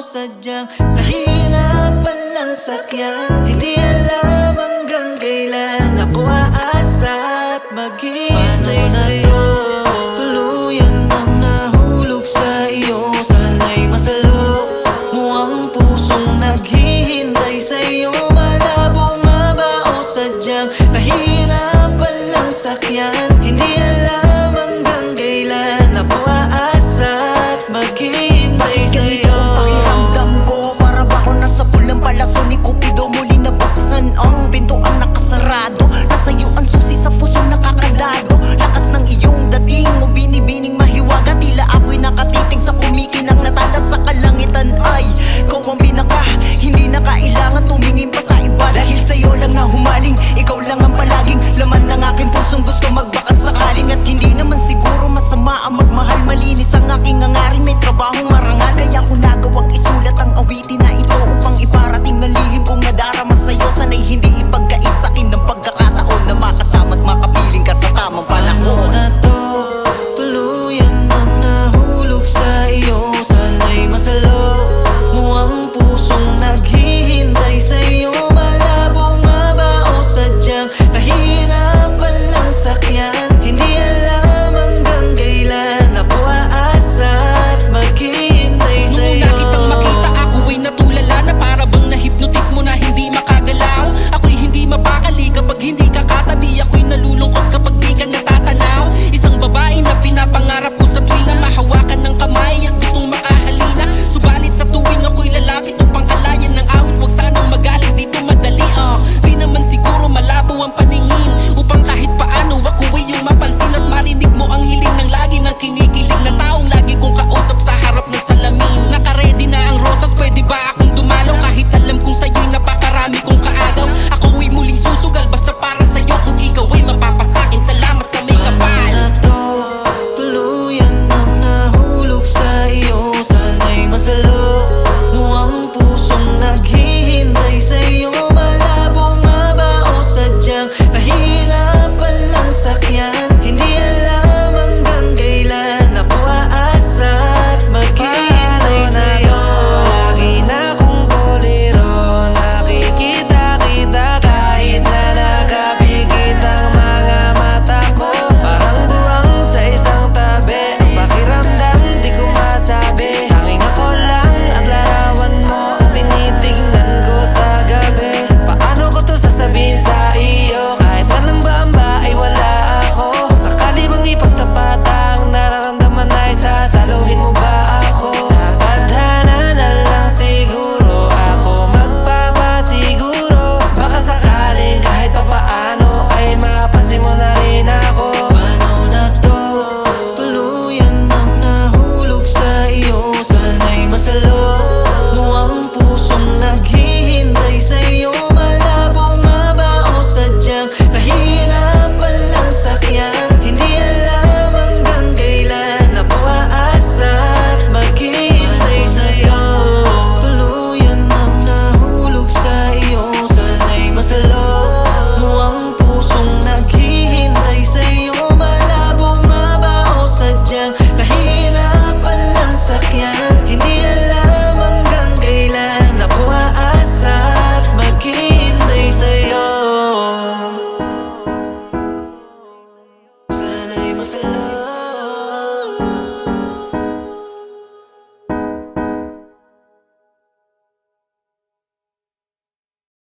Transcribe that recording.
sadyang nahihirapan lang sakyan. Hindi alam hanggang kailan ako aasa at maghihintay sa'yo. Tuluyan nang nahulog sa iyo, sana'y masalo mo ang pusong naghihintay sa'yo. Malabo nga ba o sadyang nahihirapan lang sakyan? Hindi alam hanggang kailan ako aasa at maghihintay sa'yo. Ang pakiramdam ko, para ba ako nasa pulang palaso ni Cupido? Muli nabuksan ang pinto ang nakasarado. Nasa'yo ang susi sa puso nakakandado. Lakas ng iyong dating mo, binibining mahiwaga. Tila ako'y nakatitig sa kumikinang natala sa kalangitan. Ay, ikaw ang pinaka, hindi na kailangan tumingin pa sa iba. Dahil sa'yo lang na humaling, ikaw lang ang palaging laman ng aking pusong gusto magbakas sakaling. At hindi naman siguro masama ang magmahal. Malinis ang aking hangarin, may trabahong marangal. Kaya ko nagawang isulat ang awitin na ito upang iparating ng lihim kong nadarama sa'yo. Sana'y hindi ipagkait sa'kin ng pagkakataon na makasama at makapiling ka sa tamang panahon. Na to, tuluyan nang nahulog sa iyo, sana'y masalo mo ang pusong naghihintay sa'yo. Malabo nga ba o sadyang nahihirapan lang sakyan? Hindi alam hanggang kailan ako aasa at maghihintay sa'yo. Nung nakitang makita ako'y natulala na para bang nahipnotis mo na hindi makagalaw. Ako'y hindi mapakali kapag hindi ka katabi. Ako'y nalulungkot kapag di ka natatanaw. Isang babae na pinapangarap ko sa tuwing na mahawakan ng kamay at gustong makahalina. Subalit sa tuwing ako'y lalapit upang alayan ng awit, huwag sanang magalit dito madali. Di naman siguro malabo ang paningin upang kahit paano ako'y yung mapansin at marinig mo ang hiling ng lagi ng kinikilig na taong lagi kong kausap sa harap ng salamin. Nakaredy na ang rosas, pwede ba akong dumalaw? Kahit alam kong sa'yo'y napakarami kong kaagaw. Ako'y muling susugal basta para sa'yo. Kung ikaw ay mapapasakin, salamat sa may kapal. Na to, tuluyan nang nahulog sa iyo, sana'y masalo mo ang pusong naghihintay sa'yo. Malabo nga ba o sadyang nahihirapan lang sakyan? Hindi alam hanggang kailan ako aasa at maghihintay sa'yo. Lagi na kong bolero, nakikita-kita kahit na nakapikit ang mga mata ko. Parang buwang sa isang tabi, ang pakiramdam di ko masabi. Tanging ako lang at larawan mo ang tinitignan ko sa gabi. Paano ko to sasabihin sa iyo? Kahit malambamba ay wala ako. Sakali bang ipagtapat ang nararamdaman ay sasaluhin mo ba ako? Sa tadhana na lang siguro ako magpapasiguro. Baka sakaling kahit pa paano ay mapansin mo na rin ako. Paano na to, tuluyan nang nahulog sa iyo, sana'y masalo mo ang pusong naghihintay